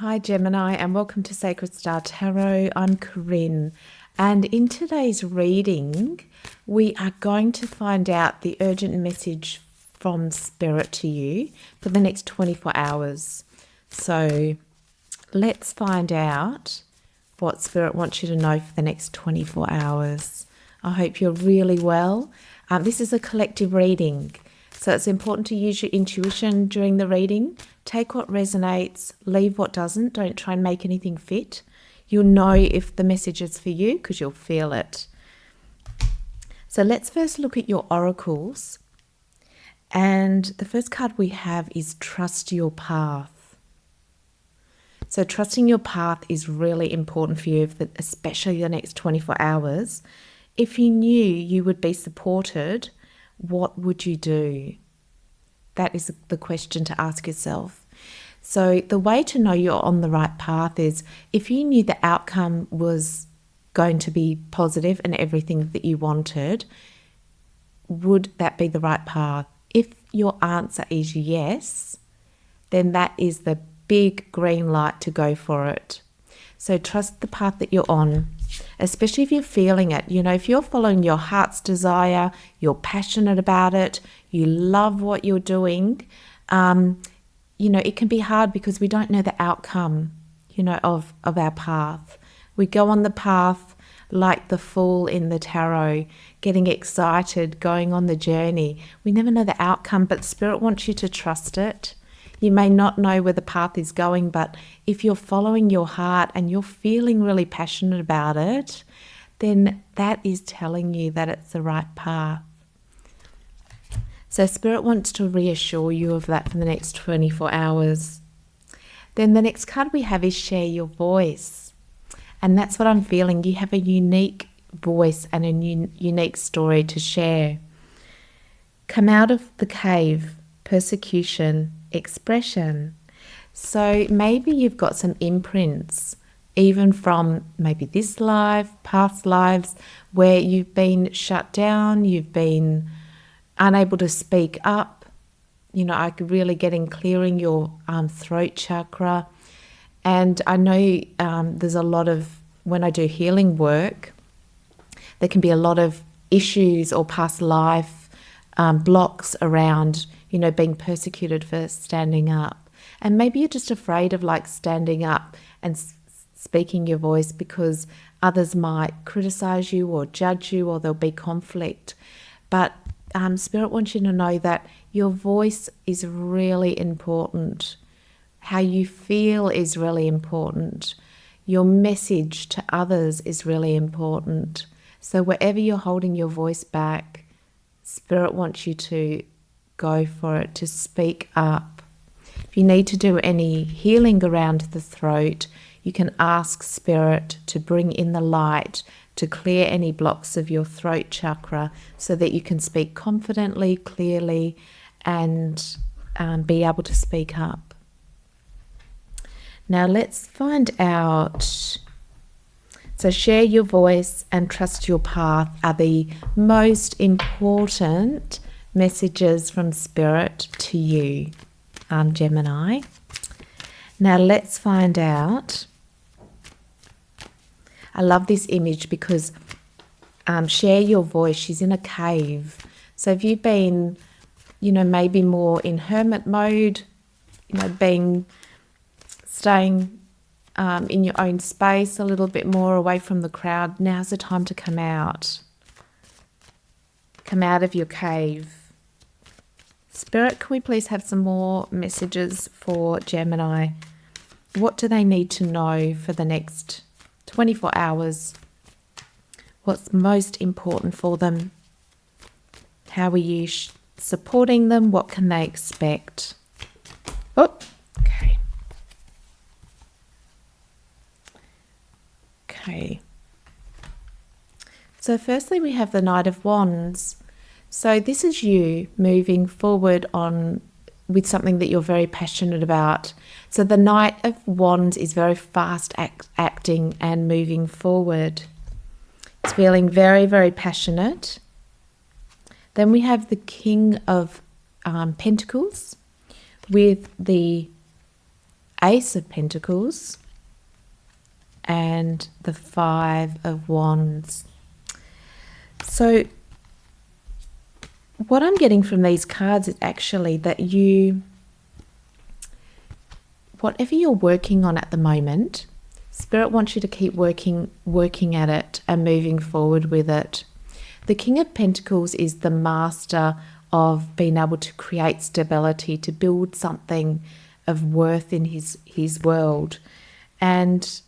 Hi Gemini, and welcome to Sacred Star Tarot. I'm Corinne, and in today's reading we are going to find out the urgent message from Spirit to you for the next 24 hours. So let's find out what Spirit wants you to know for the next 24 hours. I hope you're really well. This is a collective reading, so it's important to use your intuition during the reading. Take what resonates, leave what doesn't. Don't try and make anything fit. You'll know if the message is for you because you'll feel it. So let's first look at your oracles. And the first card we have is Trust Your Path. So trusting your path is really important for you, especially the next 24 hours. If you knew you would be supported, what would you do? That is the question to ask yourself. So the way to know you're on the right path is if you knew the outcome was going to be positive and everything that you wanted, would that be the right path? If your answer is yes, then that is the big green light to go for it. So trust the path that you're on, especially if you're feeling it. You know, if you're following your heart's desire, you're passionate about it, you love what you're doing, it can be hard because we don't know the outcome, of our path. We go on the path like the fool in the tarot, getting excited, going on the journey. We never know the outcome, but Spirit wants you to trust it. You may not know where the path is going, but if you're following your heart and you're feeling really passionate about it, then that is telling you that it's the right path. So Spirit wants to reassure you of that for the next 24 hours. Then the next card we have is Share Your Voice. And that's what I'm feeling. You have a unique voice and a unique story to share. Come out of the cave, persecution, expression. So maybe you've got some imprints, even from maybe this life, past lives, where you've been shut down, you've been unable to speak up. I could really getting clearing your throat chakra. And I know there's a lot of, when I do healing work, there can be a lot of issues or past life blocks around being persecuted for standing up. And maybe you're just afraid of standing up and speaking your voice because others might criticize you or judge you, or there'll be conflict. But Spirit wants you to know that your voice is really important. How you feel is really important. Your message to others is really important. So wherever you're holding your voice back, Spirit wants you to go for it, to speak up. If you need to do any healing around the throat, you can ask Spirit to bring in the light to clear any blocks of your throat chakra so that you can speak confidently, clearly, and be able to speak up. Now let's find out. So Share Your Voice and Trust Your Path are the most important messages from Spirit to you, Gemini. Now let's find out. I love this image because Share Your Voice, she's in a cave. So if you've been, maybe more in hermit mode, staying in your own space a little bit more away from the crowd, now's the time to come out. Come out of your cave. Spirit, can we please have some more messages for Gemini? What do they need to know for the next 24 hours? What's most important for them? How are you supporting them? What can they expect? Oh, okay. Okay. So firstly, we have the Knight of Wands. So this is you moving forward on with something that you're very passionate about. So the Knight of Wands is very fast acting and moving forward. It's feeling very, very passionate. Then we have the King of Pentacles with the Ace of Pentacles and the Five of Wands. So what I'm getting from these cards is actually that whatever you're working on at the moment, Spirit wants you to keep working at it and moving forward with it. The King of Pentacles is the master of being able to create stability, to build something of worth in his world. And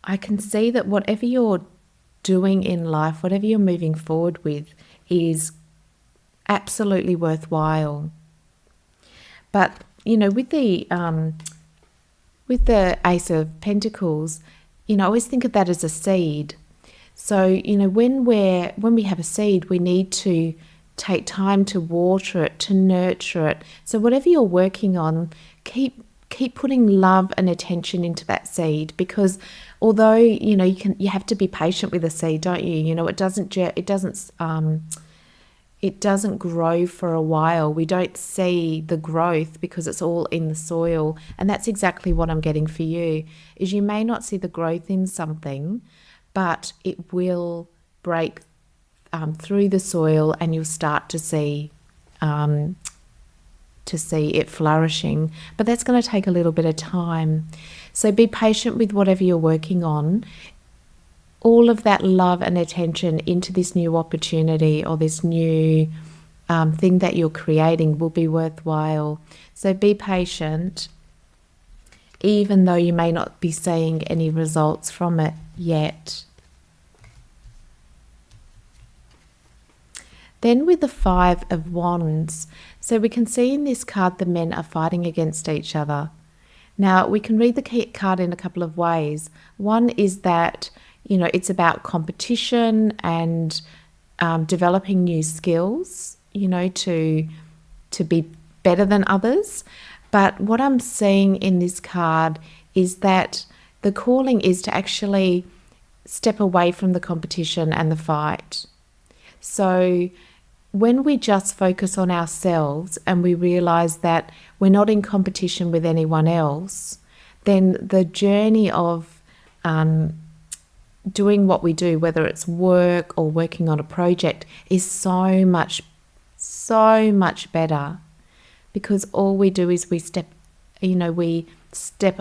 I can see that whatever you're doing in life, whatever you're moving forward with, is absolutely worthwhile. But with the Ace of Pentacles, I always think of that as a seed. So when we have a seed, we need to take time to water it, to nurture it. So whatever you're working on, keep putting love and attention into that seed, because although you have to be patient with a seed, don't you? It doesn't grow for a while. We don't see the growth because it's all in the soil. And that's exactly what I'm getting for you, is you may not see the growth in something, but it will break through the soil, and you'll start to see it flourishing. But that's going to take a little bit of time. So be patient with whatever you're working on. All of that love and attention into this new opportunity or this new thing that you're creating will be worthwhile. So be patient, even though you may not be seeing any results from it yet. Then with the Five of Wands, so we can see in this card the men are fighting against each other. Now, we can read the card in a couple of ways. One is that it's about competition and developing new skills, to be better than others. But what I'm seeing in this card is that the calling is to actually step away from the competition and the fight. So when we just focus on ourselves and we realize that we're not in competition with anyone else, then the journey of doing what we do, whether it's work or working on a project, is so much better, because all we do is we step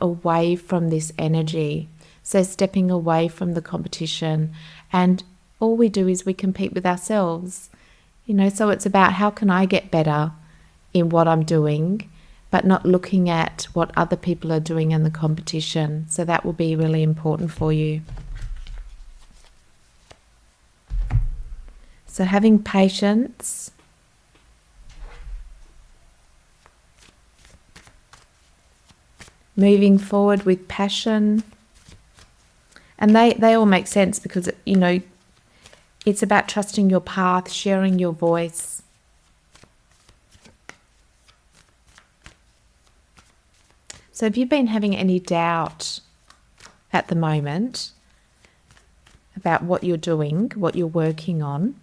away from this energy. So stepping away from the competition, and all we do is we compete with ourselves. So it's about how can I get better in what I'm doing, but not looking at what other people are doing in the competition. So that will be really important for you. So having patience, moving forward with passion, and they all make sense, because it's about trusting your path, sharing your voice. So if you've been having any doubt at the moment about what you're doing, what you're working on,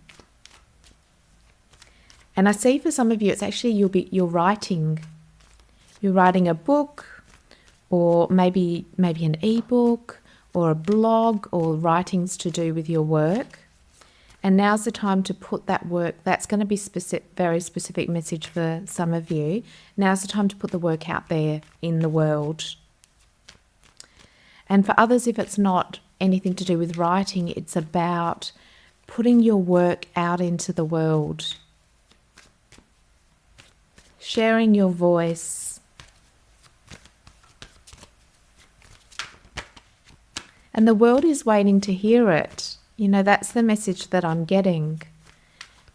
and I see for some of you, it's actually you're writing a book, or maybe an ebook, or a blog, or writings to do with your work. And now's the time to put that work. That's going to be very specific message for some of you. Now's the time to put the work out there in the world. And for others, if it's not anything to do with writing, it's about putting your work out into the world. Sharing your voice. And the world is waiting to hear it. That's the message that I'm getting.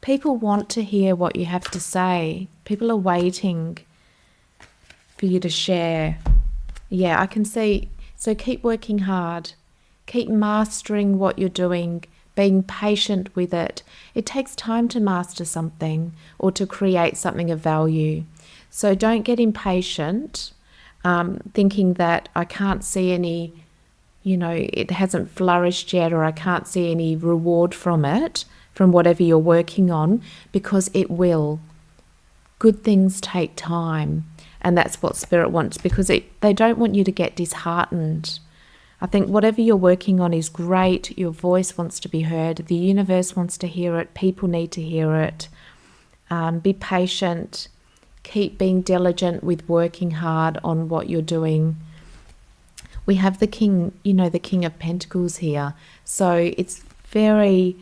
People want to hear what you have to say. People are waiting for you to share. Yeah, I can see. So keep working hard. Keep mastering what you're doing, being patient with it. It takes time to master something or to create something of value. So don't get impatient, thinking that I can't see any, it hasn't flourished yet, or I can't see any reward from it, from whatever you're working on, because it will. Good things take time. And that's what Spirit wants, because they don't want you to get disheartened. I think whatever you're working on is great. Your voice wants to be heard. The universe wants to hear it. People need to hear it. Be patient. Keep being diligent with working hard on what you're doing. We have the King, the King of Pentacles here. So it's very,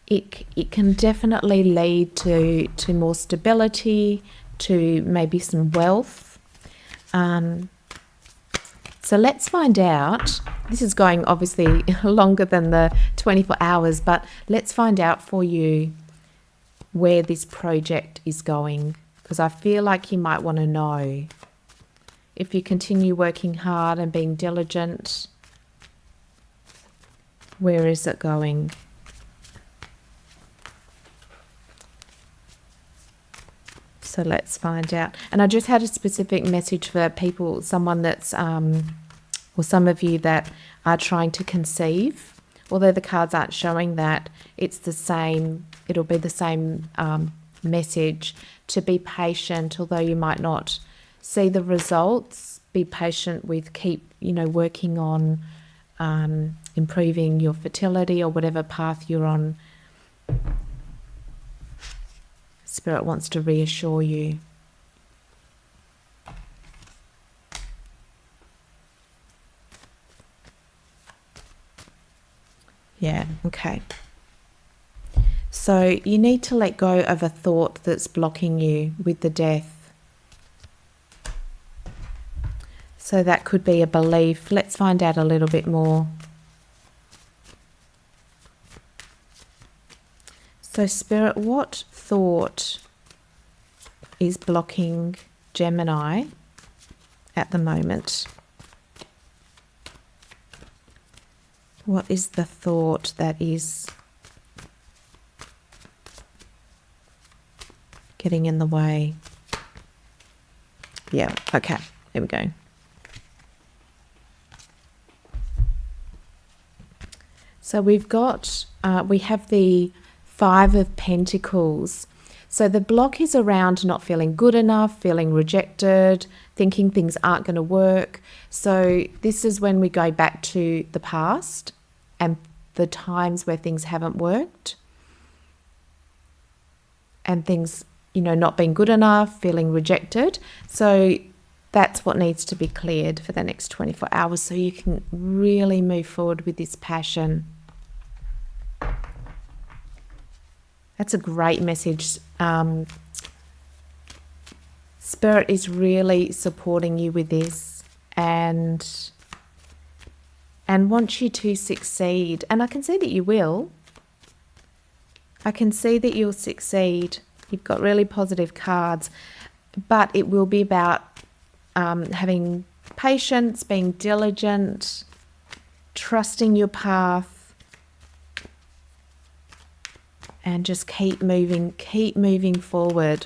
it can definitely lead to more stability, to maybe some wealth. So let's find out. This is going obviously longer than the 24 hours, but let's find out for you where this project is going, because I feel like you might want to know. If you continue working hard and being diligent, where is it going? So let's find out. And I just had a specific message for people, someone that's, or some of you that are trying to conceive. Although the cards aren't showing that, it's the same, it'll be the same message, to be patient. Although you might not see the results, be patient with, keep, working on improving your fertility or whatever path you're on. Spirit wants to reassure you. Yeah, okay. So you need to let go of a thought that's blocking you with the Death. So that could be a belief. Let's find out a little bit more. So Spirit, what thought is blocking Gemini at the moment? What is the thought that is getting in the way? Yeah, okay, there we go. So we've got, we have the Five of Pentacles. So the block is around not feeling good enough, feeling rejected, thinking things aren't going to work. So this is when we go back to the past and the times where things haven't worked. And things, not being good enough, feeling rejected. So that's what needs to be cleared for the next 24 hours so you can really move forward with this passion. That's a great message. Spirit is really supporting you with this and wants you to succeed. And I can see that you will. I can see that you'll succeed. You've got really positive cards, but it will be about having patience, being diligent, trusting your path, and just keep moving forward.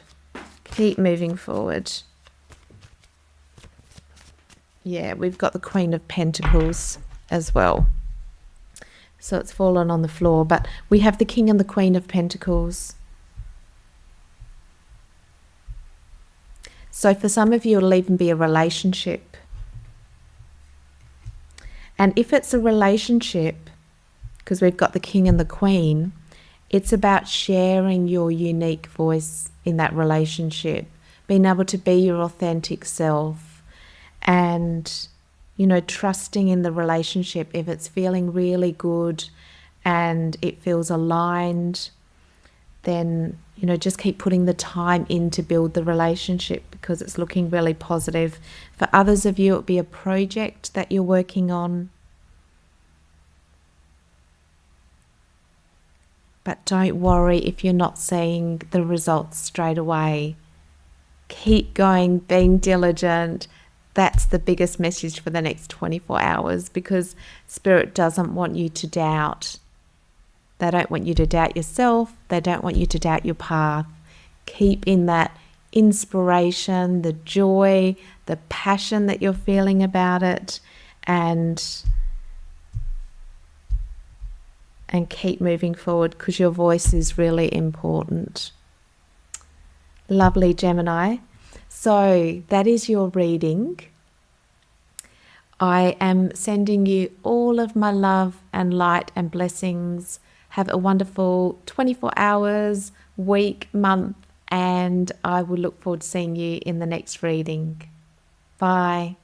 Keep moving forward. Yeah, we've got the Queen of Pentacles as well. So it's fallen on the floor, but we have the King and the Queen of Pentacles. So for some of you, it'll even be a relationship. And if it's a relationship, because we've got the King and the Queen, it's about sharing your unique voice in that relationship, being able to be your authentic self and, trusting in the relationship. If it's feeling really good and it feels aligned, then, just keep putting the time in to build the relationship because it's looking really positive. For others of you, it'll be a project that you're working on. But don't worry if you're not seeing the results straight away. Keep going, being diligent. That's the biggest message for the next 24 hours because Spirit doesn't want you to doubt. They don't want you to doubt yourself. They don't want you to doubt your path. Keep in that inspiration, the joy, the passion that you're feeling about it, and keep moving forward because your voice is really important. Lovely, Gemini. So that is your reading. I am sending you all of my love and light and blessings. Have a wonderful 24 hours, week, month, and I will look forward to seeing you in the next reading. Bye.